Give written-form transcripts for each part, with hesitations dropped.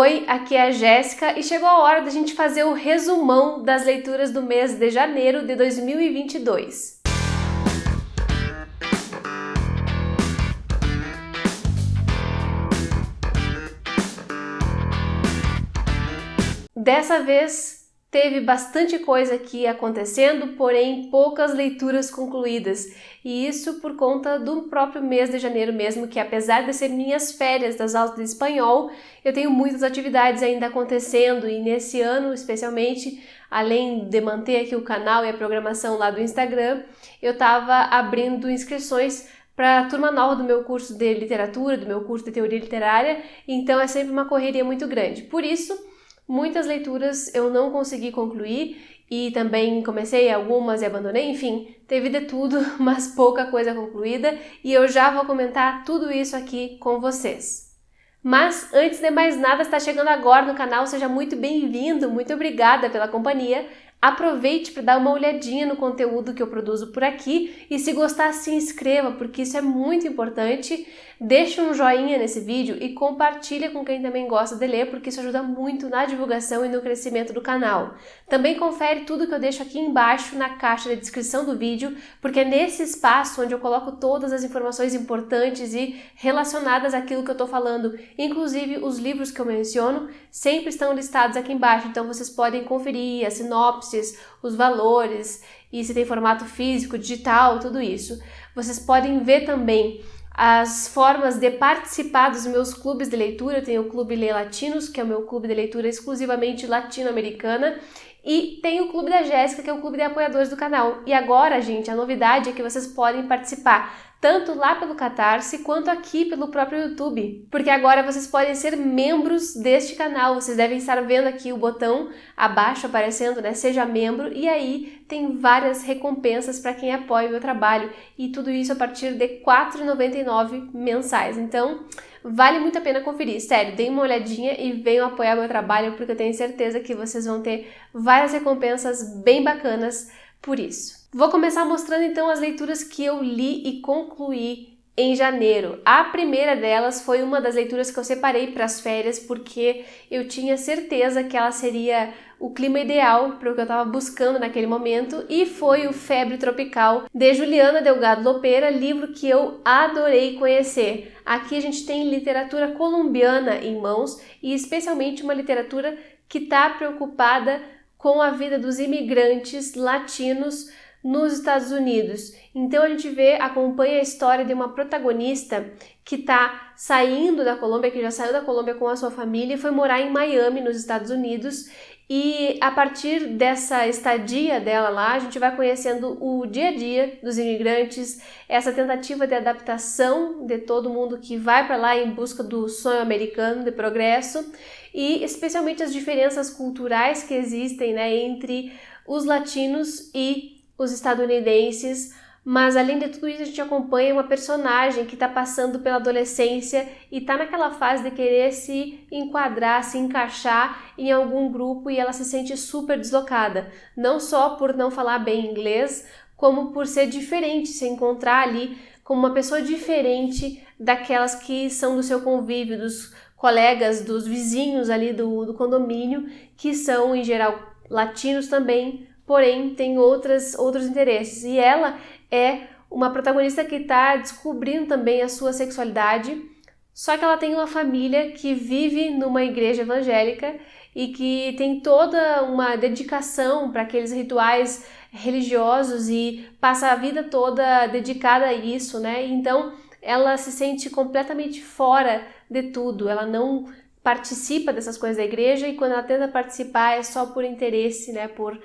Oi, aqui é a Jéssica e chegou a hora da gente fazer o resumão das leituras do mês de janeiro de 2022. Dessa vez teve bastante coisa aqui acontecendo, porém poucas leituras concluídas, e isso por conta do próprio mês de janeiro mesmo, que apesar de ser minhas férias das aulas de espanhol, eu tenho muitas atividades ainda acontecendo, e nesse ano especialmente, além de manter aqui o canal e a programação lá do Instagram, eu estava abrindo inscrições para a turma nova do meu curso de literatura, do meu curso de teoria literária, então é sempre uma correria muito grande. Por isso, muitas leituras eu não consegui concluir e também comecei algumas e abandonei, enfim, teve de tudo, mas pouca coisa concluída e eu já vou comentar tudo isso aqui com vocês. Mas antes de mais nada, está chegando agora no canal, seja muito bem-vindo, muito obrigada pela companhia. Aproveite para dar uma olhadinha no conteúdo que eu produzo por aqui e se gostar, se inscreva, porque isso é muito importante. Deixe um joinha nesse vídeo e compartilha com quem também gosta de ler, porque isso ajuda muito na divulgação e no crescimento do canal. Também confere tudo que eu deixo aqui embaixo na caixa de descrição do vídeo, porque é nesse espaço onde eu coloco todas as informações importantes e relacionadas àquilo que eu estou falando. Inclusive, os livros que eu menciono sempre estão listados aqui embaixo, então vocês podem conferir as sinopses, os valores e se tem formato físico, digital, tudo isso. Vocês podem ver também as formas de participar dos meus clubes de leitura. Eu tenho o Clube Lê Latinos, que é o meu clube de leitura exclusivamente latino-americana, e tem o Clube da Jéssica, que é o clube de apoiadores do canal. E agora, gente, a novidade é que vocês podem participar tanto lá pelo Catarse quanto aqui pelo próprio YouTube, porque agora vocês podem ser membros deste canal. Vocês devem estar vendo aqui o botão abaixo aparecendo, né? Seja membro, e aí tem várias recompensas para quem apoia o meu trabalho, e tudo isso a partir de R$ 4,99 mensais. Então, vale muito a pena conferir, sério, deem uma olhadinha e venham apoiar meu trabalho, porque eu tenho certeza que vocês vão ter várias recompensas bem bacanas por isso. Vou começar mostrando então as leituras que eu li e concluí em janeiro. A primeira delas foi uma das leituras que eu separei para as férias, porque eu tinha certeza que ela seria o clima ideal para o que eu estava buscando naquele momento, e foi o Febre Tropical, de Juliana Delgado Lopera, livro que eu adorei conhecer. Aqui a gente tem literatura colombiana em mãos, e especialmente uma literatura que está preocupada com a vida dos imigrantes latinos nos Estados Unidos. Então a gente acompanha a história de uma protagonista que está saindo da Colômbia, que já saiu da Colômbia com a sua família e foi morar em Miami, nos Estados Unidos, e a partir dessa estadia dela lá, a gente vai conhecendo o dia a dia dos imigrantes, essa tentativa de adaptação de todo mundo que vai para lá em busca do sonho americano de progresso, e especialmente as diferenças culturais que existem, né, entre os latinos e os estadunidenses. Mas além de tudo isso, a gente acompanha uma personagem que está passando pela adolescência e está naquela fase de querer se enquadrar, se encaixar em algum grupo, e ela se sente super deslocada, não só por não falar bem inglês, como por ser diferente, se encontrar ali como uma pessoa diferente daquelas que são do seu convívio, dos colegas, dos vizinhos ali do condomínio, que são em geral latinos também, porém tem outros interesses. E ela é uma protagonista que está descobrindo também a sua sexualidade, só que ela tem uma família que vive numa igreja evangélica e que tem toda uma dedicação para aqueles rituais religiosos e passa a vida toda dedicada a isso, né? Então ela se sente completamente fora de tudo, ela não participa dessas coisas da igreja, e quando ela tenta participar é só por interesse, né, por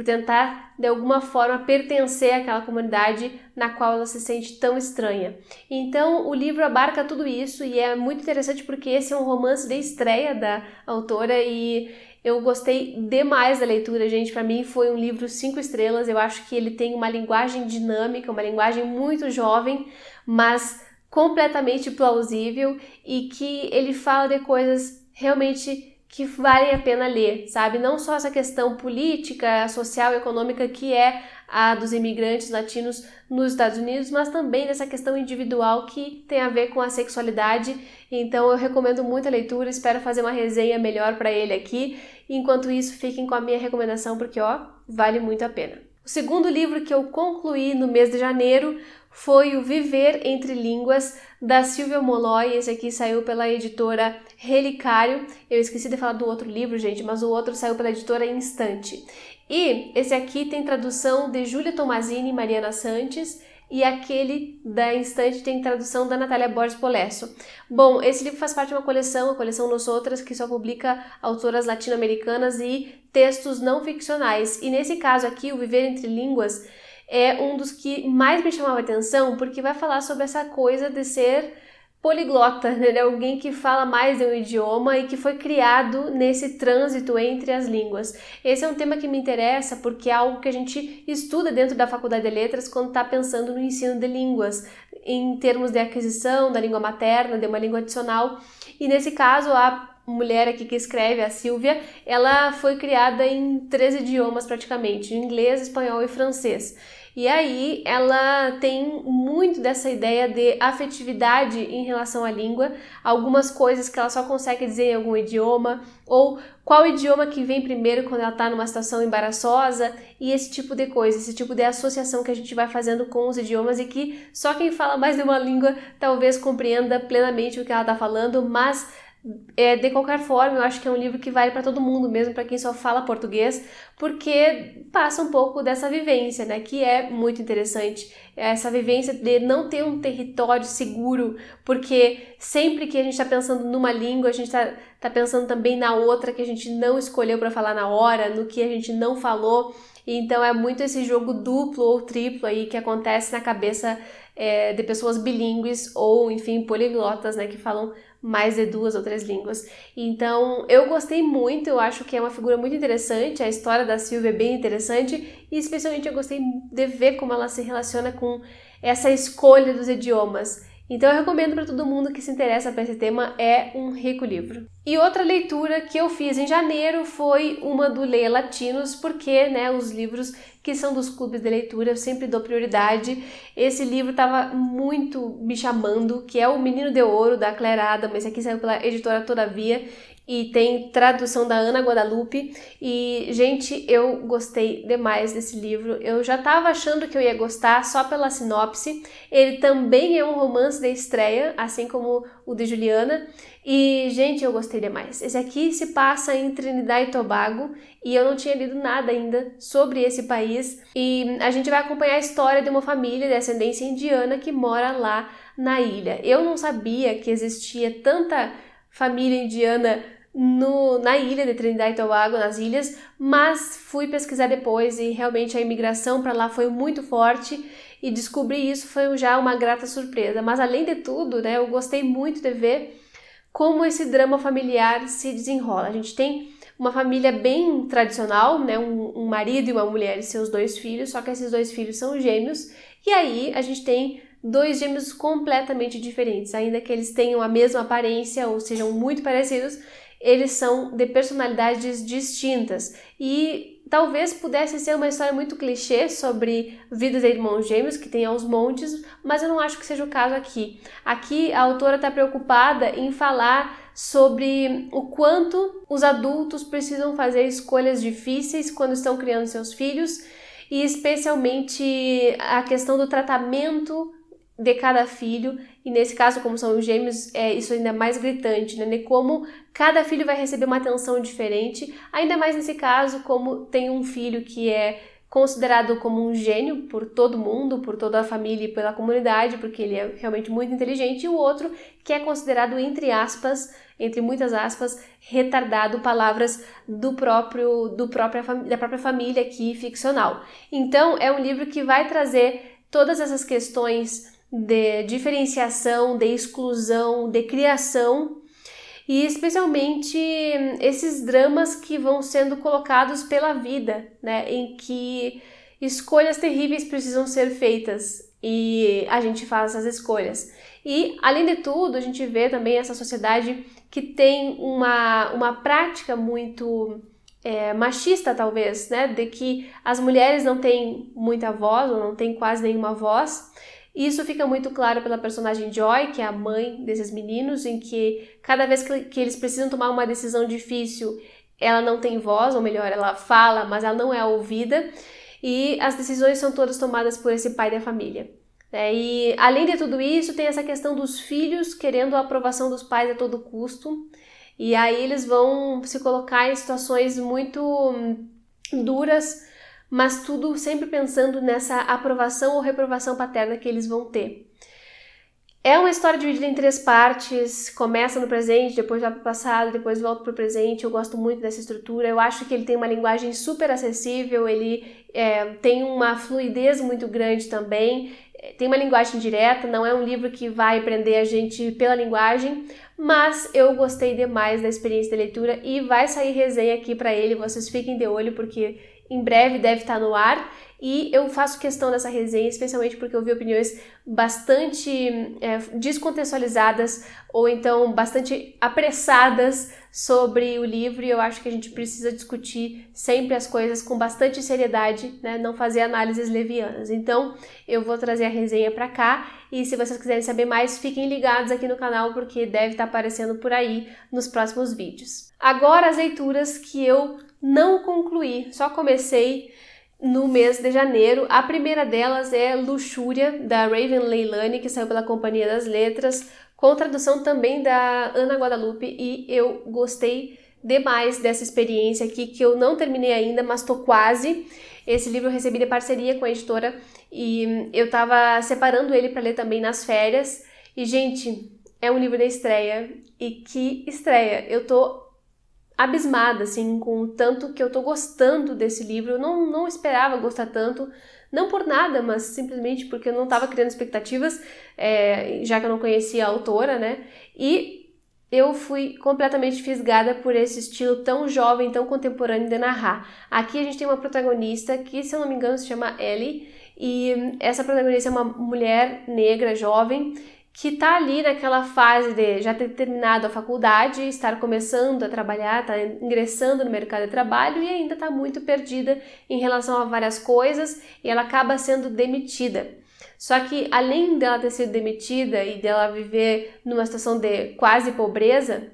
tentar de alguma forma pertencer àquela comunidade na qual ela se sente tão estranha. Então o livro abarca tudo isso e é muito interessante porque esse é um romance de estreia da autora e eu gostei demais da leitura, gente. Para mim foi um livro 5 estrelas, eu acho que ele tem uma linguagem dinâmica, uma linguagem muito jovem, mas completamente plausível, e que ele fala de coisas realmente que valem a pena ler, sabe? Não só essa questão política, social, econômica que é a dos imigrantes latinos nos Estados Unidos, mas também nessa questão individual que tem a ver com a sexualidade. Então eu recomendo muito a leitura, espero fazer uma resenha melhor para ele aqui. Enquanto isso, fiquem com a minha recomendação porque, vale muito a pena. O segundo livro que eu concluí no mês de janeiro foi o Viver Entre Línguas, da Silvia Molloy. Esse aqui saiu pela editora Relicário. Eu esqueci de falar do outro livro, gente, mas o outro saiu pela editora Instante. E esse aqui tem tradução de Júlia Tomazini e Mariana Sanches, e aquele da Instante tem tradução da Natália Borges Polesso. Bom, esse livro faz parte de uma coleção, a coleção Nosotras, que só publica autoras latino-americanas e textos não ficcionais. E nesse caso aqui, o Viver Entre Línguas é um dos que mais me chamava a atenção, porque vai falar sobre essa coisa de ser poliglota, né? Alguém que fala mais de um idioma e que foi criado nesse trânsito entre as línguas. Esse é um tema que me interessa porque é algo que a gente estuda dentro da Faculdade de Letras quando está pensando no ensino de línguas, em termos de aquisição da língua materna, de uma língua adicional. E nesse caso, a mulher aqui que escreve, a Silvia, ela foi criada em 3 idiomas praticamente, inglês, espanhol e francês. E aí ela tem muito dessa ideia de afetividade em relação à língua, algumas coisas que ela só consegue dizer em algum idioma, ou qual idioma que vem primeiro quando ela está numa situação embaraçosa, e esse tipo de coisa, esse tipo de associação que a gente vai fazendo com os idiomas e que só quem fala mais de uma língua talvez compreenda plenamente o que ela está falando, mas de qualquer forma, eu acho que é um livro que vale para todo mundo, mesmo para quem só fala português, porque passa um pouco dessa vivência, né, que é muito interessante, essa vivência de não ter um território seguro, porque sempre que a gente está pensando numa língua, a gente tá pensando também na outra que a gente não escolheu para falar na hora, no que a gente não falou. Então é muito esse jogo duplo ou triplo aí que acontece na cabeça de pessoas bilíngues ou, enfim, poliglotas, né, que falam mais de 2 ou 3 línguas. Então, eu gostei muito, eu acho que é uma figura muito interessante, a história da Silvia é bem interessante, e especialmente eu gostei de ver como ela se relaciona com essa escolha dos idiomas. Então eu recomendo para todo mundo que se interessa por esse tema, é um rico livro. E outra leitura que eu fiz em janeiro foi uma do Leia Latinos, porque, né, os livros que são dos clubes de leitura eu sempre dou prioridade. Esse livro estava muito me chamando, que é O Menino de Ouro, da Claire Adam. Esse aqui saiu pela editora Todavia e tem tradução da Ana Guadalupe. E, gente, eu gostei demais desse livro. Eu já estava achando que eu ia gostar só pela sinopse. Ele também é um romance de estreia, assim como o de Juliana. E, gente, eu gostei demais. Esse aqui se passa em Trinidad e Tobago e eu não tinha lido nada ainda sobre esse país. E a gente vai acompanhar a história de uma família de ascendência indiana que mora lá na ilha. Eu não sabia que existia tanta família indiana na ilha de Trinidad e Tobago, nas ilhas, mas fui pesquisar depois e realmente a imigração para lá foi muito forte e descobrir isso foi já uma grata surpresa. Mas além de tudo, né, eu gostei muito de ver como esse drama familiar se desenrola. A gente tem uma família bem tradicional, né, um marido e uma mulher e seus 2 filhos, só que esses 2 filhos são gêmeos, e aí a gente tem 2 gêmeos completamente diferentes, ainda que eles tenham a mesma aparência ou sejam muito parecidos, eles são de personalidades distintas e talvez pudesse ser uma história muito clichê sobre vidas de irmãos gêmeos, que tem aos montes, mas eu não acho que seja o caso aqui. Aqui a autora está preocupada em falar sobre o quanto os adultos precisam fazer escolhas difíceis quando estão criando seus filhos e especialmente a questão do tratamento de cada filho, e nesse caso, como são os gêmeos, isso ainda é mais gritante, né? Como cada filho vai receber uma atenção diferente, ainda mais nesse caso, como tem um filho que é considerado como um gênio por todo mundo, por toda a família e pela comunidade, porque ele é realmente muito inteligente, e o outro que é considerado, entre aspas, entre muitas aspas, retardado, palavras da própria família aqui ficcional. Então, é um livro que vai trazer todas essas questões de diferenciação, de exclusão, de criação e especialmente esses dramas que vão sendo colocados pela vida, né, em que escolhas terríveis precisam ser feitas e a gente faz essas escolhas. E, além de tudo, a gente vê também essa sociedade que tem uma prática muito machista, talvez, né? De que as mulheres não têm muita voz, ou não têm quase nenhuma voz. Isso fica muito claro pela personagem Joy, que é a mãe desses meninos, em que cada vez que eles precisam tomar uma decisão difícil, ela não tem voz, ou melhor, ela fala, mas ela não é ouvida, e as decisões são todas tomadas por esse pai da família. E além de tudo isso, tem essa questão dos filhos querendo a aprovação dos pais a todo custo, e aí eles vão se colocar em situações muito duras, mas tudo sempre pensando nessa aprovação ou reprovação paterna que eles vão ter. É uma história dividida em 3 partes, começa no presente, depois vai para o passado, depois volta para o presente. Eu gosto muito dessa estrutura, eu acho que ele tem uma linguagem super acessível, ele tem uma fluidez muito grande também, tem uma linguagem direta, não é um livro que vai prender a gente pela linguagem, mas eu gostei demais da experiência de leitura e vai sair resenha aqui para ele, vocês fiquem de olho porque em breve deve estar no ar. E eu faço questão dessa resenha, especialmente porque eu vi opiniões bastante descontextualizadas ou então bastante apressadas sobre o livro, e eu acho que a gente precisa discutir sempre as coisas com bastante seriedade, né? Não fazer análises levianas. Então, eu vou trazer a resenha para cá, e se vocês quiserem saber mais, fiquem ligados aqui no canal, porque deve estar aparecendo por aí nos próximos vídeos. Agora, as leituras que eu não concluí, só comecei no mês de janeiro. A primeira delas é Luxúria, da Raven Leilani, que saiu pela Companhia das Letras, com tradução também da Ana Guadalupe, e eu gostei demais dessa experiência aqui, que eu não terminei ainda, mas tô quase. Esse livro eu recebi de parceria com a editora, e eu tava separando ele para ler também nas férias, e gente, é um livro de estreia, e que estreia! Eu tô abismada, assim, com o tanto que eu tô gostando desse livro. Eu não esperava gostar tanto, não por nada, mas simplesmente porque eu não tava criando expectativas, já que eu não conhecia a autora, né? E eu fui completamente fisgada por esse estilo tão jovem, tão contemporâneo de narrar. Aqui a gente tem uma protagonista que, se eu não me engano, se chama Ellie, e essa protagonista é uma mulher negra, jovem, que tá ali naquela fase de já ter terminado a faculdade, estar começando a trabalhar, tá ingressando no mercado de trabalho e ainda tá muito perdida em relação a várias coisas, e ela acaba sendo demitida. Só que além dela ter sido demitida e dela viver numa situação de quase pobreza,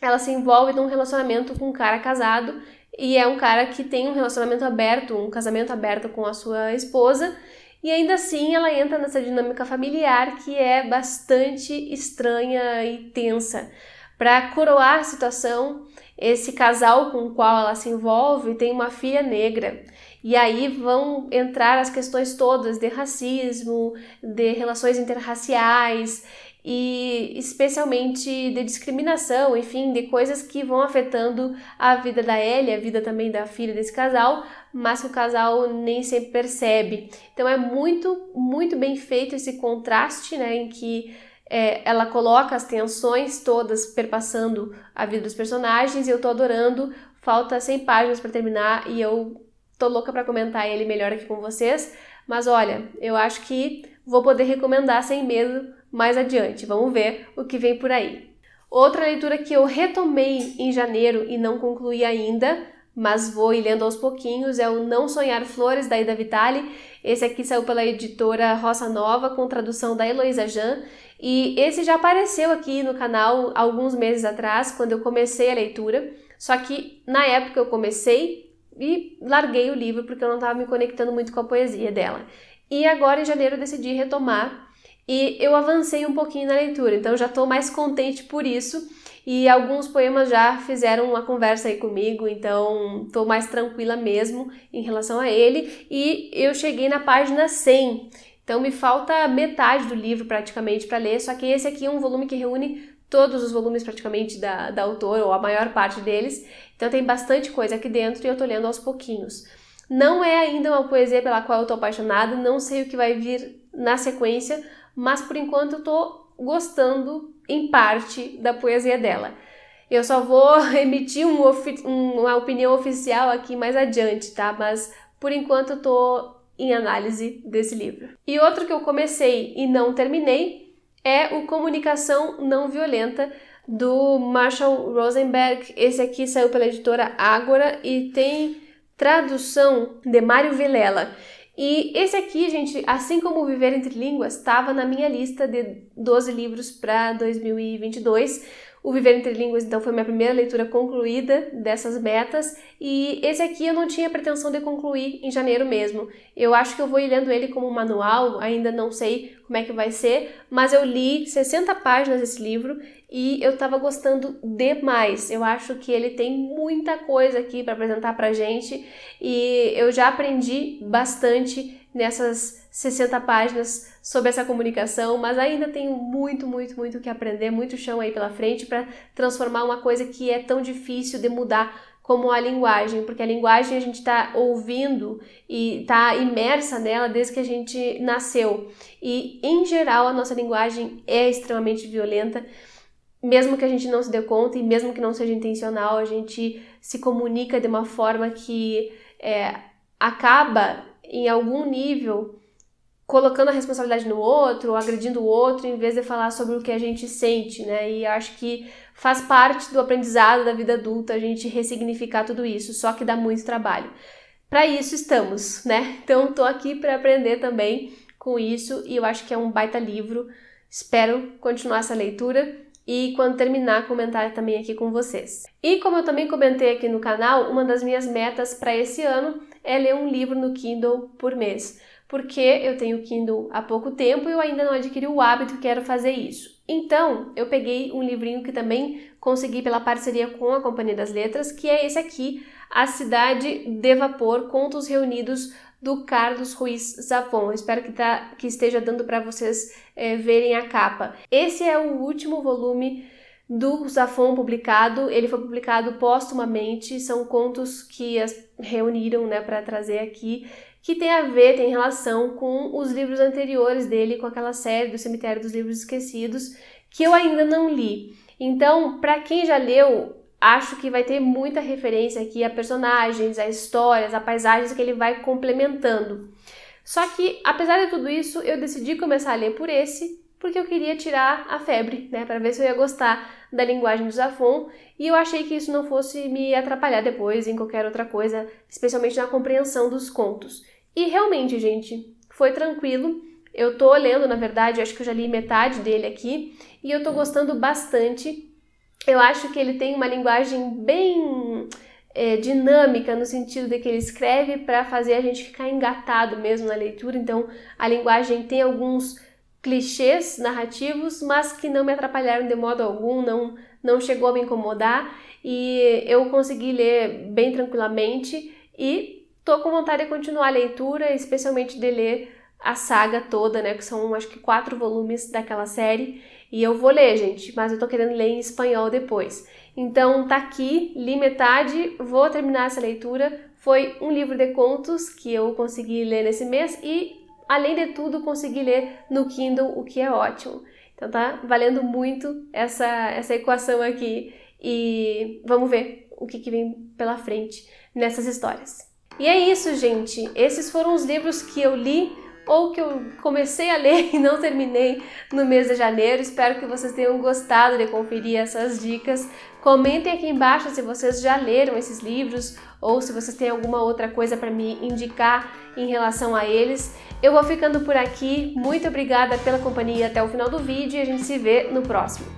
ela se envolve num relacionamento com um cara casado, e é um cara que tem um relacionamento aberto, um casamento aberto com a sua esposa. E ainda assim ela entra nessa dinâmica familiar que é bastante estranha e tensa. Para coroar a situação, esse casal com o qual ela se envolve tem uma filha negra. E aí vão entrar as questões todas de racismo, de relações interraciais e especialmente de discriminação, enfim, de coisas que vão afetando a vida da Ellie, a vida também da filha desse casal, mas que o casal nem sempre percebe. Então é muito, muito bem feito esse contraste, né, em que ela coloca as tensões todas perpassando a vida dos personagens, e eu tô adorando. Falta 100 páginas para terminar e eu tô louca para comentar ele melhor aqui com vocês, mas olha, eu acho que vou poder recomendar sem medo mais adiante. Vamos ver o que vem por aí. Outra leitura que eu retomei em janeiro e não concluí ainda, mas vou ir lendo aos pouquinhos, é o Não Sonhar Flores, da Ida Vitale. Esse aqui saiu pela editora Roça Nova, com tradução da Heloísa Jan, e esse já apareceu aqui no canal alguns meses atrás, quando eu comecei a leitura, só que na época eu comecei e larguei o livro porque eu não estava me conectando muito com a poesia dela. E agora em janeiro eu decidi retomar, e eu avancei um pouquinho na leitura, então já estou mais contente por isso, e alguns poemas já fizeram uma conversa aí comigo, então estou mais tranquila mesmo em relação a ele, e eu cheguei na página 100, então me falta metade do livro praticamente para ler, só que esse aqui é um volume que reúne todos os volumes praticamente da autora, ou a maior parte deles, então tem bastante coisa aqui dentro e eu estou lendo aos pouquinhos. Não é ainda uma poesia pela qual eu estou apaixonada, não sei o que vai vir na sequência, mas por enquanto eu estou gostando em parte da poesia dela. Eu só vou emitir uma opinião oficial aqui mais adiante, tá? Mas por enquanto eu tô em análise desse livro. E outro que eu comecei e não terminei é o Comunicação Não Violenta, do Marshall Rosenberg. Esse aqui saiu pela editora Ágora e tem tradução de Mário Vilela. E esse aqui, gente, assim como Viver Entre Línguas, estava na minha lista de 12 livros para 2022. O Viver Entre Línguas, então, foi minha primeira leitura concluída dessas metas, e esse aqui eu não tinha pretensão de concluir em janeiro mesmo. Eu acho que eu vou ir lendo ele como um manual, ainda não sei como é que vai ser, mas eu li 60 páginas desse livro e eu estava gostando demais. Eu acho que ele tem muita coisa aqui para apresentar pra gente e eu já aprendi bastante nessas 60 páginas sobre essa comunicação, mas ainda tenho muito o que aprender, muito chão aí pela frente para transformar uma coisa que é tão difícil de mudar como a linguagem, porque a linguagem a gente está ouvindo e está imersa nela desde que a gente nasceu. E, em geral, a nossa linguagem é extremamente violenta, mesmo que a gente não se dê conta e mesmo que não seja intencional, a gente se comunica de uma forma que acaba, em algum nível, colocando a responsabilidade no outro, ou agredindo o outro, em vez de falar sobre o que a gente sente, né? E acho que faz parte do aprendizado da vida adulta a gente ressignificar tudo isso, só que dá muito trabalho. Para isso estamos, né? Então tô aqui para aprender também com isso e eu acho que é um baita livro. Espero continuar essa leitura e quando terminar comentar também aqui com vocês. E como eu também comentei aqui no canal, uma das minhas metas para esse ano é ler um livro no Kindle por mês. Porque eu tenho Kindle há pouco tempo e eu ainda não adquiri o hábito e quero fazer isso. Então, eu peguei um livrinho que também consegui pela parceria com a Companhia das Letras, que é esse aqui, A Cidade de Vapor, Contos Reunidos, do Carlos Ruiz Zafón. Eu espero que esteja dando para vocês verem a capa. Esse é o último volume do Zafón publicado, ele foi publicado póstumamente, são contos que reuniram, né, para trazer aqui, que tem relação com os livros anteriores dele, com aquela série do Cemitério dos Livros Esquecidos, que eu ainda não li. Então, para quem já leu, acho que vai ter muita referência aqui a personagens, a histórias, a paisagens que ele vai complementando. Só que, apesar de tudo isso, eu decidi começar a ler por esse, porque eu queria tirar a febre, né, para ver se eu ia gostar da linguagem do Zafón, e eu achei que isso não fosse me atrapalhar depois em qualquer outra coisa, especialmente na compreensão dos contos. E realmente, gente, foi tranquilo. Eu tô lendo, na verdade, acho que eu já li metade dele aqui, e eu tô gostando bastante. Eu acho que ele tem uma linguagem bem dinâmica, no sentido de que ele escreve para fazer a gente ficar engatado mesmo na leitura, então a linguagem tem alguns clichês narrativos, mas que não me atrapalharam de modo algum, não chegou a me incomodar e eu consegui ler bem tranquilamente e tô com vontade de continuar a leitura, especialmente de ler a saga toda, né, que são acho que 4 volumes daquela série e eu vou ler, gente, mas eu tô querendo ler em espanhol depois. Então tá aqui, li metade, vou terminar essa leitura. Foi um livro de contos que eu consegui ler nesse mês e além de tudo, consegui ler no Kindle, o que é ótimo. Então tá valendo muito essa equação aqui e vamos ver o que vem pela frente nessas histórias. E é isso, gente. Esses foram os livros que eu li ou que eu comecei a ler e não terminei no mês de janeiro. Espero que vocês tenham gostado de conferir essas dicas. Comentem aqui embaixo se vocês já leram esses livros ou se vocês têm alguma outra coisa para me indicar em relação a eles. Eu vou ficando por aqui. Muito obrigada pela companhia até o final do vídeo e a gente se vê no próximo.